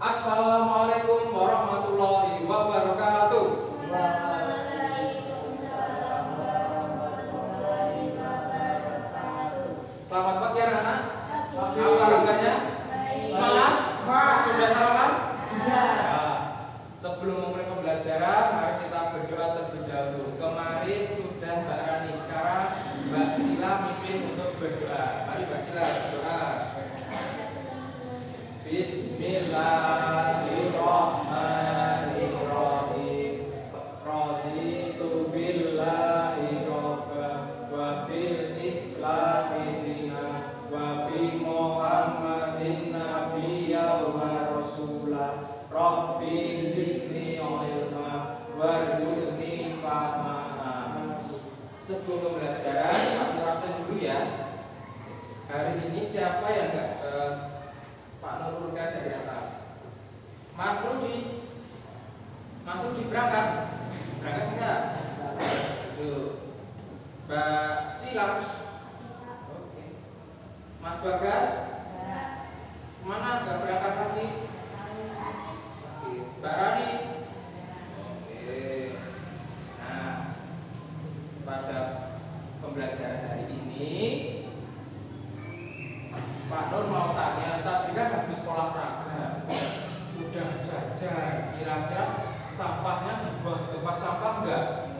Assalamualaikum warahmatullahi wabarakatuh. Waalaikumsalam warahmatullahi wabarakatuh. Selamat pagi anak-anak. Pagi. Apa kabarnya? Baik. Semangat? Semangat. Sudah sarapan? Sudah. Nah, sebelum memulai pembelajaran, mari kita berdoa terlebih dahulu. Kemarin sudah Mbak Rani, sekarang Mbak Sila mimpin untuk berdoa. Mari Mbak Sila berdoa. Bismillahirrahmanirrahim. Raditu billahi robba wa bil islami dina wa bi Muhammadin nabiyya wa rasulah. Rabbi zidni ilma warzuqni fahma. Sebelum pembelajaran, aku absen dulu ya. Hari ini siapa yang enggak Pak nurunkan dari atas? Mas Rudi berangkat enggak? Tuh. Mbak Sila. Oke. Mas Bagas? Mana enggak berangkat lagi? Oke. Mbak Rani? Oke. Nah, pada pembelajaran hari ini Pak Nur mau tanya, tadi kan habis olahraga, udah jajan, kira-kira sampahnya dibuang di tempat sampah enggak?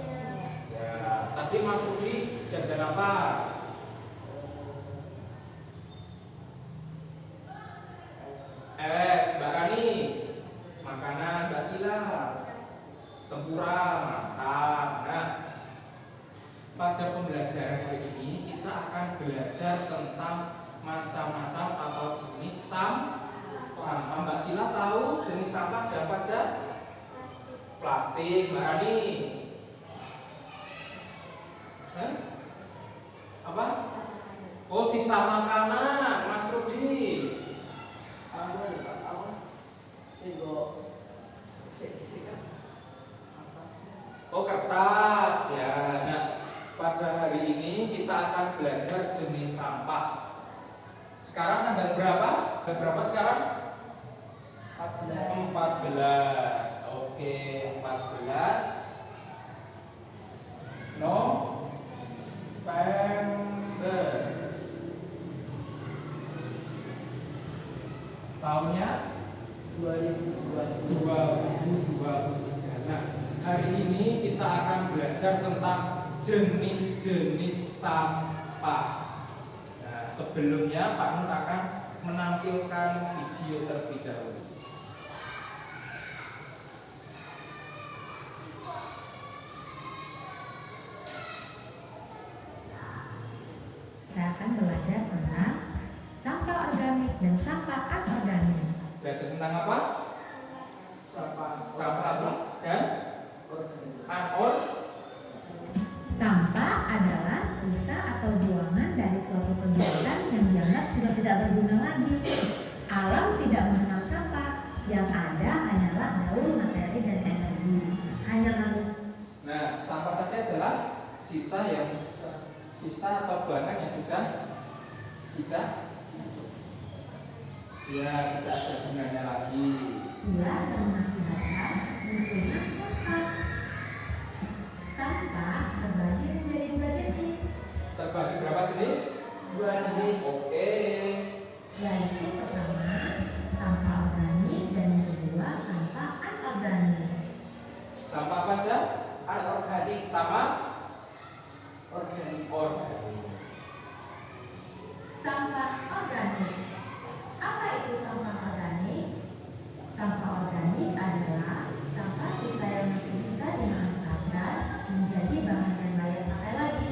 Ya, tadi Mas Rudi jajan apa? Es, Mbak Rani, makanan, Mbak Sila, tempura, mantap. Nah, pada pembelajaran hari ini kita akan belajar tentang macam-macam atau jenis sampah. Mbak Sila tahu jenis sampah ada apa aja? Plastik. Mbak Rani? Apa? Oh, sisa makanan. Mas Rudi? Oh, kertas ya. Nah, pada hari ini kita akan belajar jenis sampah. Sekarang tanggal berapa? Tanggal berapa sekarang? 14. Oke, 14 November. Tahunnya 2023. Nah, hari ini kita akan belajar tentang jenis-jenis sampah. Sebelumnya Pak Nur akan menampilkan video terlebih dahulu. Saya akan belajar tentang sampah organik dan sampah anorganik. Belajar tentang apa? Sampah apa? Dan Sampah adalah sisa atau buangan dari suatu kegiatan yang dianggap sudah tidak berguna lagi. Alam tidak mengenal sampah, yang ada hanyalah daun, materi, dan energi. Nah, sampah tadi adalah sisa atau buangan yang sudah tidak ada gunanya lagi. Ia mengakibatkan munculnya sampah. Sampah terbagi menjadi dua jenis. Terbagi berapa jenis? 2 jenis. Oke. Yaitu pertama sampah organik dan yang kedua sampah anorganik. Sampah apa saja? Anorganik Sama organik. Sampah organik. Apa itu sampah organik? Sampah organik adalah sampah sisa yang masih bisa dimanfaatkan menjadi bahan yang layak pakai lagi.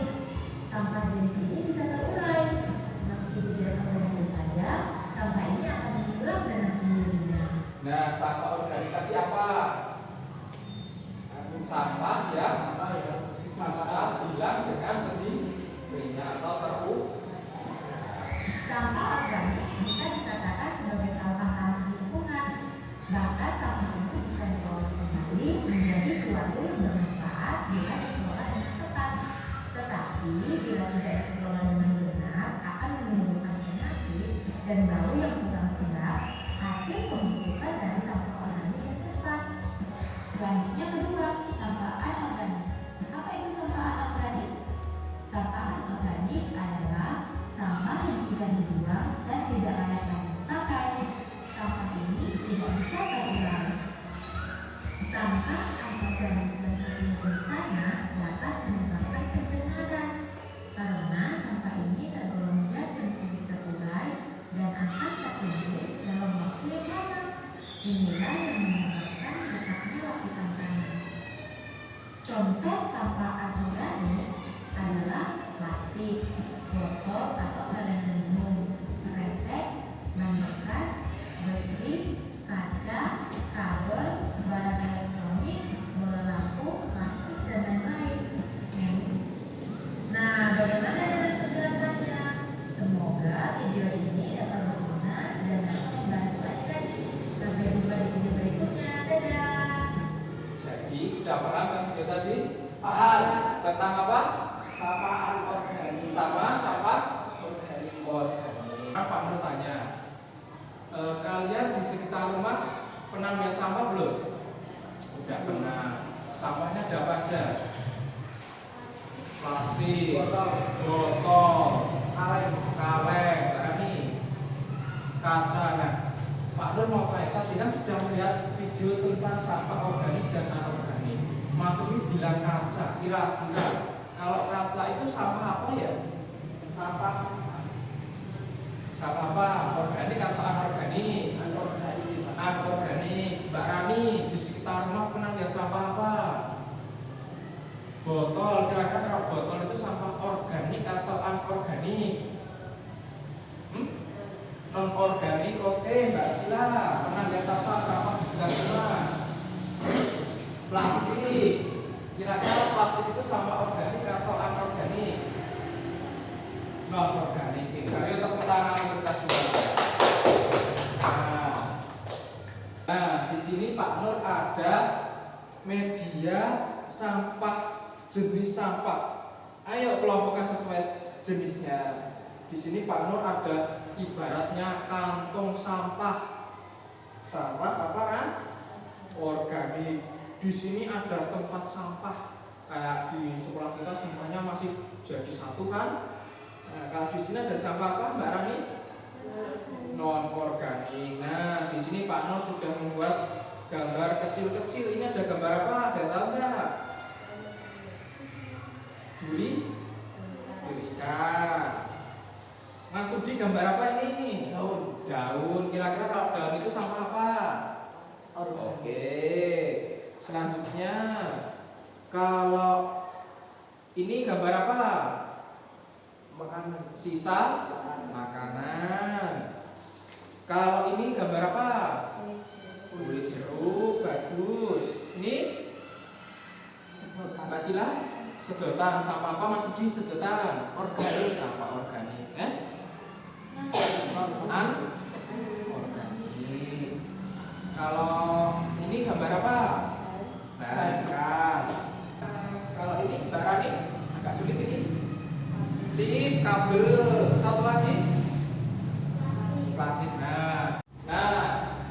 Sampah jenis ini bisa terurai. Meski tidak terlalu saja, sampah ini akan hilang dengan sendirinya. Nah, sampah organik tadi apa? Sampah yang sisa hilang dengan sendirinya atau terurai. Sampah organik bisa dikatakan sebagai sampah ramah lingkungan. Bahkan sampah itu bisa diolah kembali menjadi sesuatu yang bermanfaat bila dikelola dengan tepat. Tetapi bila tidak dikelola dengan benar akan menimbulkan penyakit dan bau yang kurang sedap. Hasil pembusukan dari paham kan video tadi? Paham. Tentang apa? Sampah anorganik. Sama sampah Organik. organik. Pak Nur tanya, kalian di sekitar rumah pernah lihat sampah belum? Udah pernah. Sampahnya ada apa aja? Plastik, botol, kaleng, berani, kaca. Nah, Pak Nur mau tanya, tadi kan sudah melihat video tentang sampah organik dan anorganik. Mas Umi bilang kaca, kira-kira kalau kaca itu sampah apa ya? Sampah Apa? Organik atau anorganik? anorganik. Anorganik. Mbak Rani, di sekitar rumah pernah lihat sampah apa? Botol. Kira-kira kalau botol itu sampah organik atau anorganik? Non organik. Oke, Mbak Sila, pernah lihat apa sampah di sekitar rumah? Plastik. Kira-kira plastik itu sampah organik atau anorganik? Non organik. Ayo tepuk tangan untuk kita semua. Nah, di sini Pak Nur ada media sampah jenis sampah. Ayo kelompokkan sesuai jenisnya. Di sini Pak Nur ada ibaratnya kantong sampah. Sampah apa kan? Organik. Di sini ada tempat sampah. Kayak di sekolah kita sampahnya masih jadi satu kan? Nah, kalau di sini ada sampah apa, Mbak Rani? Non organik. Nah, di sini Pak Nur sudah membuat gambar kecil-kecil. Ini ada gambar apa? Ada tahu nggak? Ikan. Mas Sudi gambar apa ini? Daun. Daun. Kira-kira kalau daun itu sampah apa? Organik. Oke. Selanjutnya, kalau ini gambar apa? Makanan. Sisa makanan. Kalau ini gambar apa? Kulit jeruk. Bagus. Ini Mbak Sila? Sedotan. Sampah apa Mas Udi? Sedotan. Organik. Sampah organik. Organik. Kalau ini gambar apa? Berkas. Kalau ini Mbak Rani agak sulit ini. Sip, kabel. Satu lagi plastik. Nah,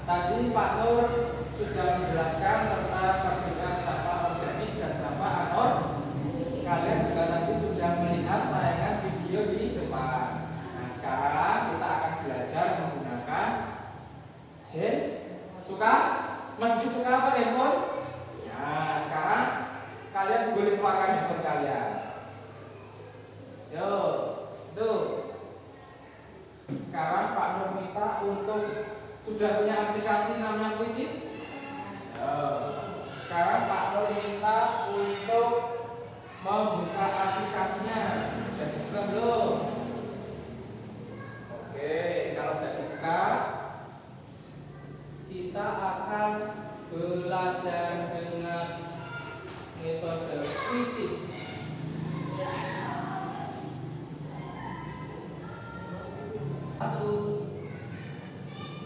tadi Pak Nur sudah menjelaskan tentang perbedaan sampah organik dan sampah anorganik. Kalian juga tadi sudah melihat tayangan video di depan. Nah, sekarang kita akan belajar menggunakan suka? Mas suka apa handphone? Nah, sekarang kalian boleh keluarkan handphone kalian. Yo, tuh. Sekarang Pak Nur minta untuk sudah punya aplikasi namanya Quizzes. Sekarang Pak Nur minta untuk membuka aplikasinya. Sudah dibuka belum? Oke, kalau sudah dibuka, kita akan belajar dengan metode Quizzes. Satu,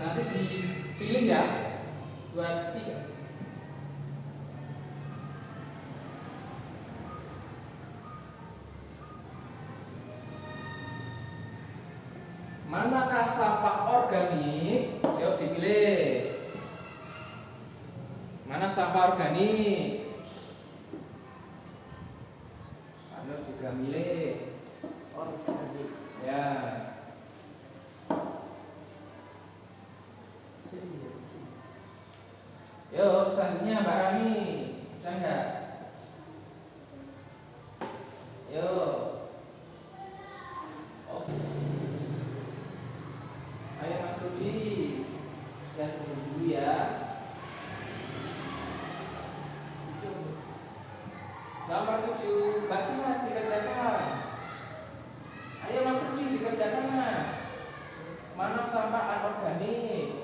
nanti dipilih ya, 2, 3. Manakah sampah organik? Yuk dipilih. Mana sampah organik? Anda juga milih Organik. ya. Yuk selanjutnya Mbak Rani, bisa enggak? Yuk. Oh. Ayo Mas Rudi, lihat dulu ya. Gambar 7, Mbak Sina dikerjakan. Ayo Mas Rudi dikerjakan Mas. Mana sampah anorganik?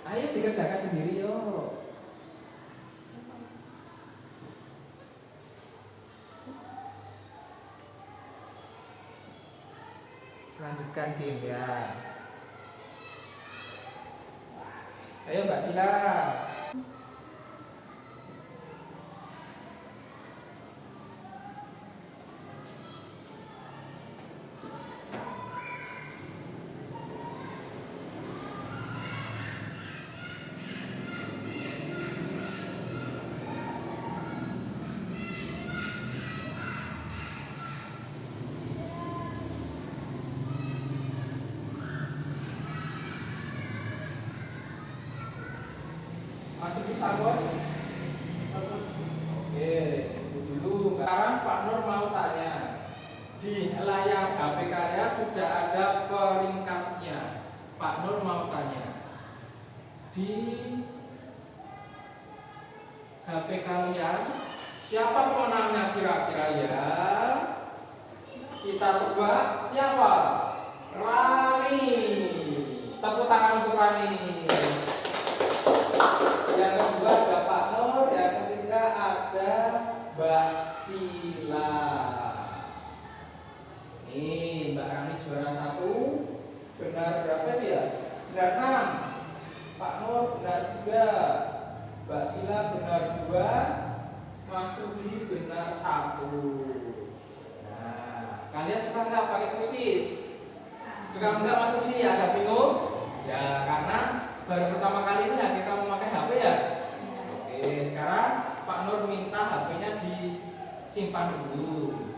Ayo dikerjakan sendiri yuk. Lanjutkan game ya. Ayo Mbak Sila. Masih bisa kok? Oke, tunggu dulu. Sekarang Pak Nur mau tanya, di layar HP kalian sudah ada peringkatnya. Pak Nur mau tanya, di HP kalian siapa pemenangnya kira-kira ya? Kita tebak siapa? Rani. Tepuk tangan untuk Rani. Yang kedua ada Pak Nur, yang ketiga ada Mbak Sila. Nih Mbak Rani juara 1, benar berapa itu ya? Benar 6. Pak Nur benar 3, Mbak Sila benar 2, Mas Rudi benar 1. Nah, kalian suka nggak pakai kuisis? Suka nggak Mas Rudi? Agak bingung? Ya karena baru pertama kali ini ya kita memakai HP ya. Oke, sekarang Pak Nur minta HP-nya disimpan dulu.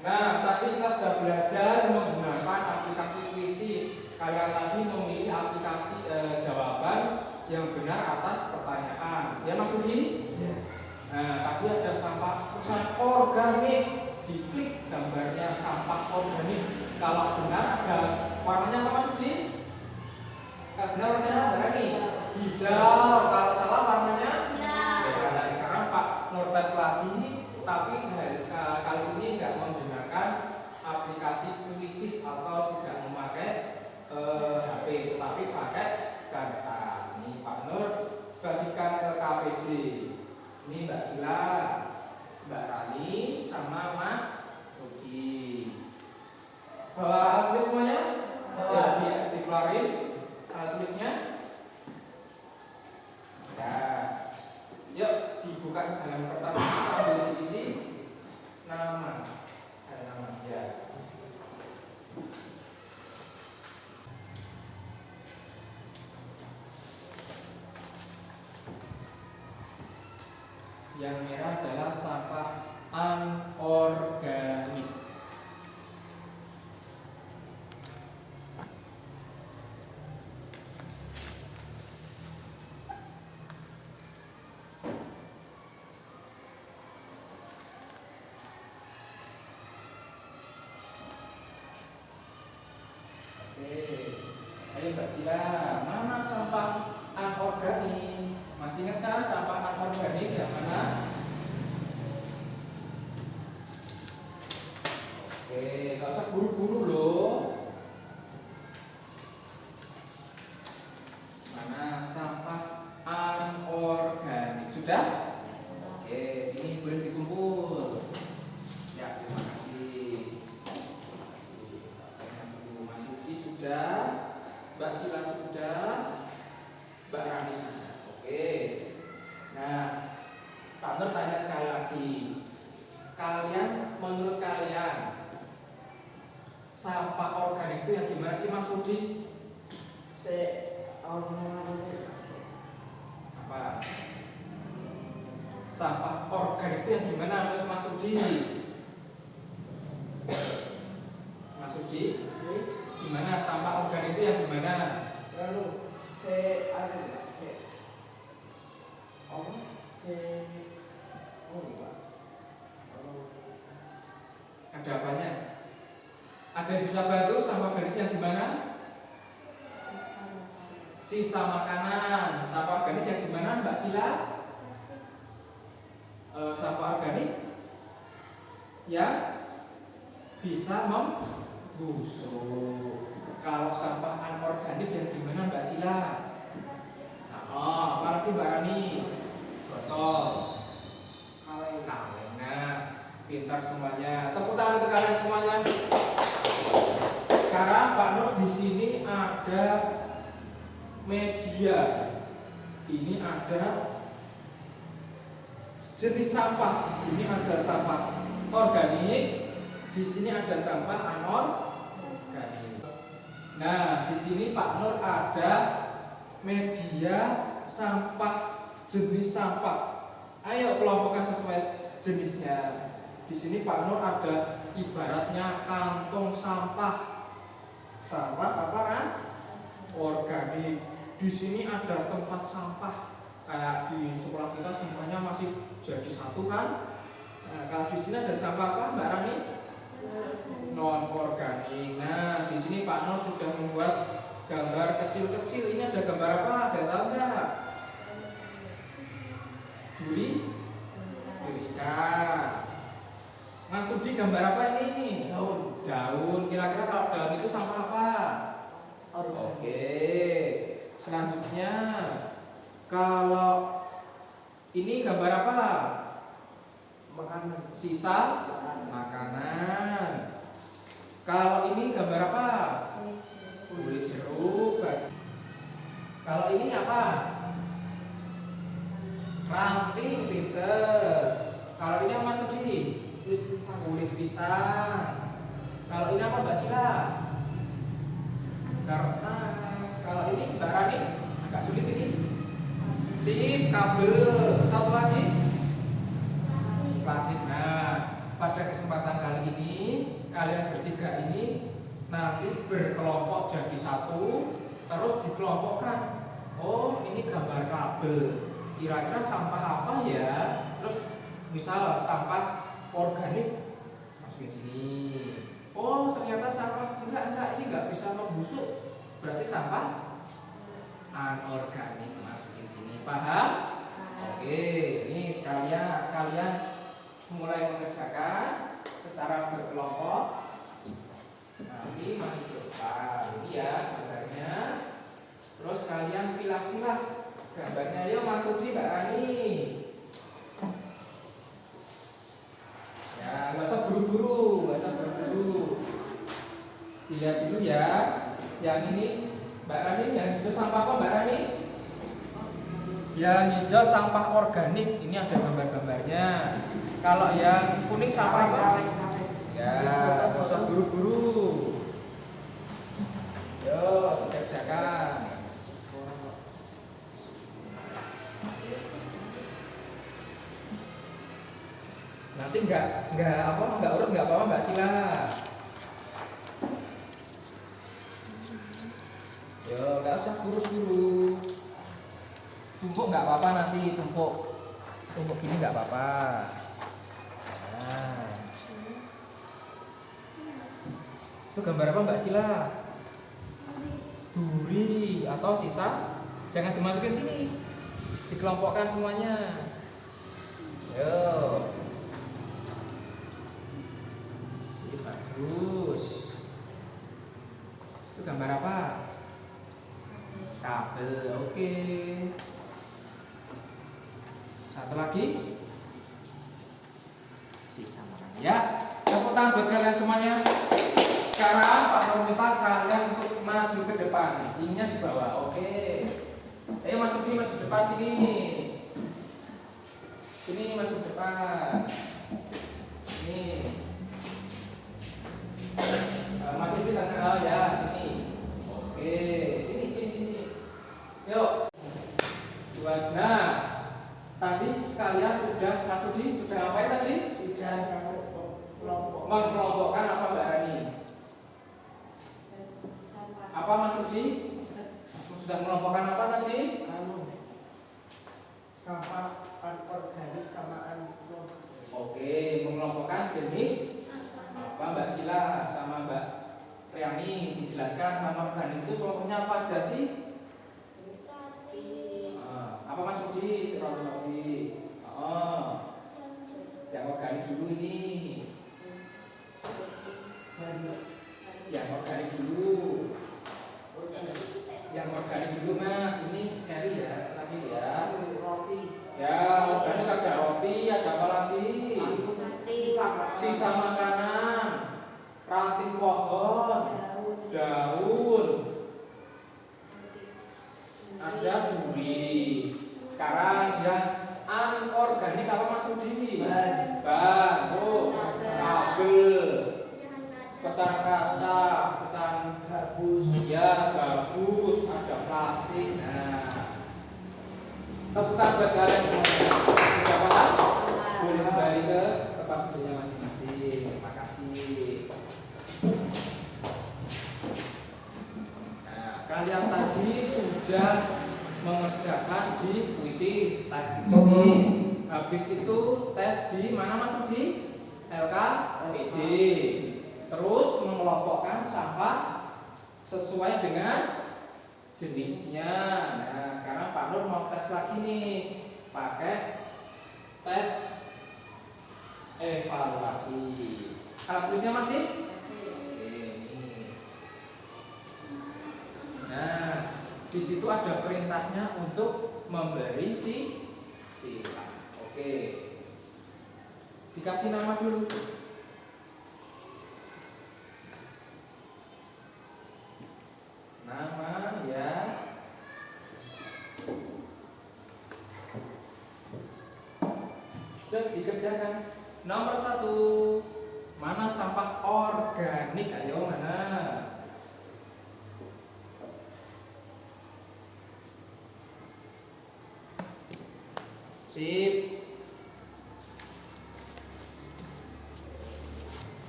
Nah, tadi kita sudah belajar menggunakan aplikasi kuisis. Kalian tadi memilih aplikasi jawaban yang benar atas pertanyaan. Ya Mas Rudi? Ya. Nah, tadi ada sampah perusahaan organik. Diklik gambarnya sampah organik. Kalau benar ada warnanya apa Mas Rudi? Benar warnanya berani hijau, kalau salah warnanya ya. Nah, sekarang Pak Nur tes lagi, tapi kali ini nggak menggunakan aplikasi kuisis atau tidak memakai HP, tetapi pakai kertas. Ini Pak Nur bagikan ke KPD. Ini Mbak Sila, Mbak Rani, sama Mas Rudi. Bawa tulis semuanya? Ya, dikeluarin tulisnya. Ya, yuk dibuka halaman pertama sambil diisi nama. Ada nama ya. Yang merah adalah sampah anorganik. Ayo Mbak Sila, mana sampah anorganik? Masih ingat kan sampah anorganik yang mana? Oke, gak usah buru-buru loh. Mana sampah anorganik? Sudah? Oke, sini boleh dikumpul. Ya, terima kasih. Mas Uki sudah, Mbak Sila sudah, Mbak Rani sudah. Oke. Nah, Pak Nur tanya sekali lagi. Kalian, menurut kalian, sampah organik itu yang gimana sih Mas Rudi? Apa? Sampah organik itu yang gimana menurut Mas Rudi? Mas Rudi? Gimana sampah organik itu yang gimana? Lalu ada apanya? Ada yang bisa bantu sampah organik yang gimana? Sisa makanan. Sampah organik yang gimana Mbak Sila? Sampah organik yang bisa membusuk. Kalau sampah anorganik yang gimana Mbak Sila? Nah, apalagi Mbak Rani? Botol, kaleng. Nah, pintar semuanya. Tepuk tangan untuk kalian semuanya. Sekarang Pak Nur di sini ada media. Ini ada jenis sampah. Ini ada sampah organik. Di sini ada sampah anorganik. Nah, di sini Pak Nur ada media sampah jenis sampah. Ayo kelompokkan sesuai jenisnya. Di sini Pak Nur ada ibaratnya kantong sampah. Sampah apa kan? Organik. Di sini ada tempat sampah. Kayak di sekolah kita sampahnya masih jadi satu kan? Nah, kalau di sini ada sampah apa, Mbak Rani? Non organik. Nah, di sini Pak Nur sudah membuat gambar kecil-kecil. Ini ada gambar apa? Ada tahu nggak? Duri ikan. Masuk di gambar apa ini? Daun. Kira-kira kalau daun itu sampah apa? Oke. Selanjutnya, kalau ini gambar apa? Makanan. Sisa makanan. Kalau ini gambar apa? Kulit jeruk. Kalau ini apa? Ranting, pinter. Kalau ini apa masuk ini? Kulit pisang. Kalau ini apa Mbak Sila? Kertas. Kalau ini Mbak Rani? Agak sulit ini. Sip, kabel. Satu lagi. Plastik. Nah, pada kesempatan kali ini kalian bertiga ini nanti berkelompok jadi satu, terus dikelompokkan. Oh, ini gambar kabel. Kira-kira sampah apa ya? Terus misal sampah organik masukin sini. Oh, ternyata sampah enggak, ini enggak bisa membusuk. Berarti sampah anorganik masukin sini. Paham? Oke, ini sekalian kalian mulai mengerjakan secara berkelompok. Nanti masuk ke depan. Ini ya gambarnya. Terus kalian pilah-pilah gambarnya. Yuk masuk di Mbak Rani. Ya, nggak usah buru-buru, dilihat dulu ya. Yang ini Mbak Rani, yang hijau sampah apa Mbak Rani? Yang hijau sampah organik. Ini ada gambar-gambarnya. Kalau yang kuning sampah apa? Ya, nggak usah buru-buru. Yuk, kerjakan. Nanti enggak urut enggak apa-apa Mbak Sila. Yo, enggak usah buru-buru. Tumpuk enggak apa-apa nanti, tumpuk gini enggak apa-apa. Nah. Itu gambar apa Mbak Sila? Duri atau sisa. Jangan dimasukin sini. Dikelompokkan semuanya. Yo. Bagus. Itu gambar apa? Kabel. Oke. Satu lagi. Sisa makanan. Ya, tepuk tangan buat kalian semuanya. Sekarang Pak Nur minta kalian untuk maju ke depan. Ininya di bawah. Oke. Ayo masuk depan sini. Sini masuk depan. Ini. Masuk di tengah ya, sini. Oke, sini. Yuk. Nah, tadi kalian sudah ngapain tadi? Sudah Mengelompokkan apa Mbak Rani? Apa maksud di? Sudah mengelompokkan apa tadi? sampah anorganik sama anorganik. Oke, mengelompokkan jenis apa Mbak Sila sama Mbak Riani dijelaskan sama organik itu contohnya apa aja sih? Apa masuk di roti? Yang organik dulu ini. Yang organik dulu Mas, ini Heri ya, lagi ya. Roti. Ya, organik ada roti, ada apa lagi? Sisa makanan, ranting pohon, daun. pecahan kaca, pecahan Gabus. ya bagus, ada plastik. Nah, tepuk tangan buat kalian semuanya. Sudah paham? Boleh kembali ke tempat duduknya masing-masing. Terima kasih. Nah, kalian tadi sudah mengerjakan di kuisis, tes di kuisis. Habis itu tes di mana, masuk di LKPD. Terus mengelompokkan sampah sesuai dengan jenisnya. Nah, sekarang Pak Nur mau tes lagi nih, pakai tes evaluasi. Alat tulisnya masih? Oke, ini. Nah, di situ ada perintahnya untuk memberi sila. Oke. Dikasih nama dulu. Nama ya. Terus dikerjakan. Nomor 1, mana sampah organik? Ayo, mana? Sip.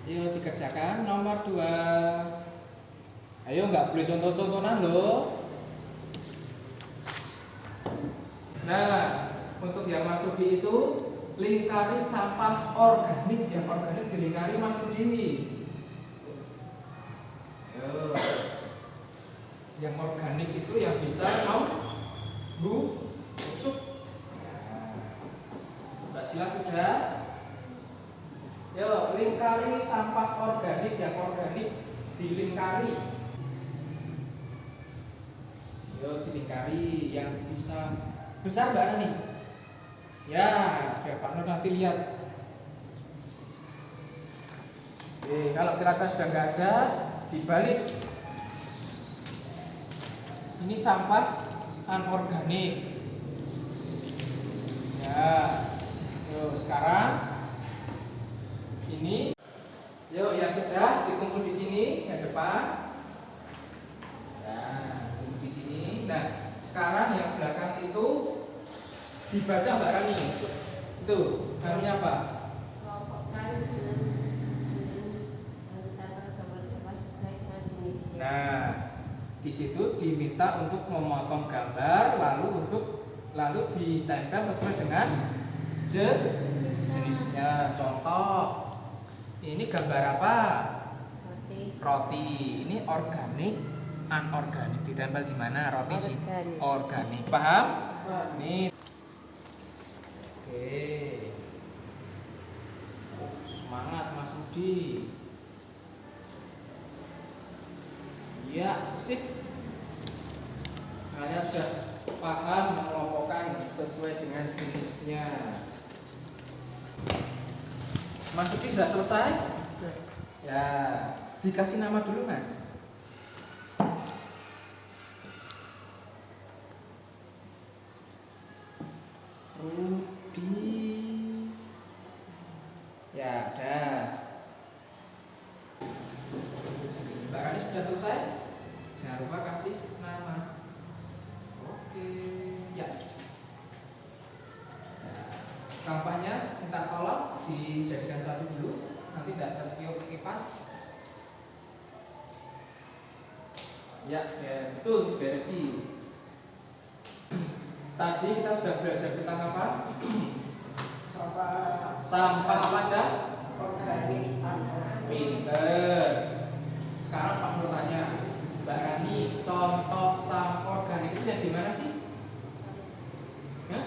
Yuk dikerjakan. Nomor 2. Ayo, nggak boleh contoh-contohan loh. Nah, untuk yang Mas Sudi itu lingkari sampah organik. Yang organik dilingkari Mas Sudi. Ayo. Yang organik itu yang bisa busuk. Mbak Sila sudah? Yo, lingkari sampah organik. Yang organik dilingkari. Yo, dilingkari yang bisa besar Mbak Nani. Ya, biar Pak Nur nanti lihat. Oke, kalau kira-kira sudah nggak ada, dibalik. Ini sampah anorganik. Ya, yuk sekarang ini, yuk ya sudah dikumpul di sini ke depan. Nah, kumpul di sini. Nah, sekarang yang belakang itu dibaca Mbak Rani. Itu namanya apa? Nah, di situ diminta untuk memotong gambar, lalu ditempel sesuai dengan jenisnya. Contoh, ini gambar apa? Roti. Ini organik, anorganik. Ditempel di mana? Roti sih. Organik. Paham? Ini. Oke. Semangat Mas Budi. Ya, sip. Kalian sudah paham mengelompokkan sesuai dengan jenisnya. Mas Budi sudah selesai? Ya, dikasih nama dulu Mas. Rudi. Ya, dah. Mbak Rani sudah selesai? Jangan lupa kasih nama. Oke, ya. Nah, sampahnya minta tolong dijadikan satu dulu, nanti tidak tertiup kipas. Ya, betul, diberesi. Tadi kita sudah belajar tentang apa? Sampah apa aja? Organik. Pinter. Sekarang Pak Nur tanya, Mbak Rani, contoh sampah organik itu yang gimana sih? Hah?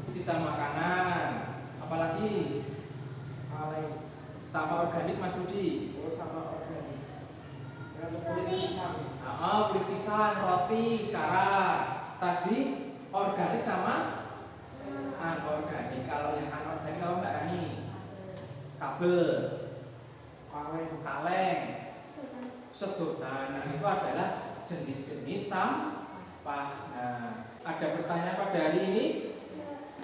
Sisa makanan. Apalagi? Sampah organik Mas Rudi. Oh, sama organik. Kulit pisang. Kulit pisang, roti. Sekarang tadi organik sama anorganik. Kalau yang anorganik kalau Mbak Rani? Kabel, kaleng, sedotan. Nah, itu adalah jenis-jenis sampah. Nah, ada pertanyaan pada hari ini?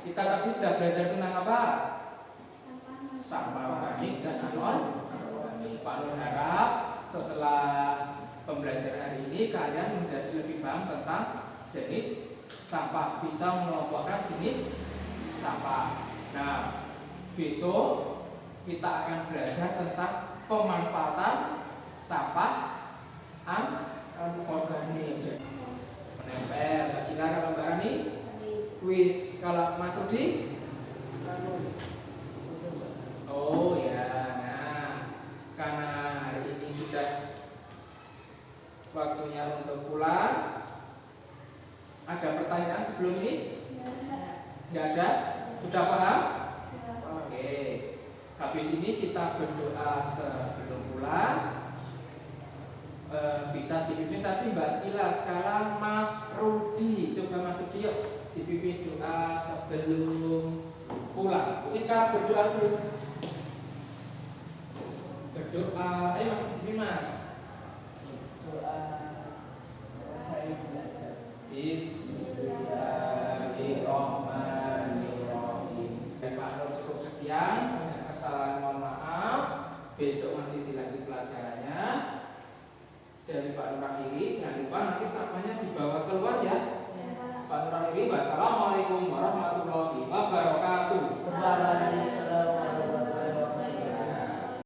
Kita tadi sudah belajar tentang apa? Sampah organik dan anorganik. Pak Nur harap kalian menjadi lebih paham tentang jenis sampah, bisa mengelompokkan jenis sampah. Nah, besok kita akan belajar tentang pemanfaatan sampah anorganik. Menempel, silakan Mbak Rani. Kuis kalau Mas Rudi. Oh ya, nah karena hari ini sudah waktunya untuk pulang. Ada pertanyaan sebelum ini? Nggak ada? Sudah paham? Oke. Habis ini kita berdoa sebelum pulang. Bisa dipimpin tadi Mbak Sila, sekarang Mas Rudi. Coba Mas Rudi yuk dipimpin doa sebelum pulang. Singkat berdoa dulu. Berdoa, ayo Mas Rudi Mas. Doa saya belajar. Bismillahirrahmanirrahim. Pak Nur cukup sekian. Banyak kesalahan mohon maaf. Besok masih dilanjut pelajarannya. Dari Pak Nur akhiri, jangan lupa nanti sapanya dibawa keluar ya. Pak Nur akhiri, wassalamualaikum warahmatullahi wabarakatuh. Waalaikumsalam.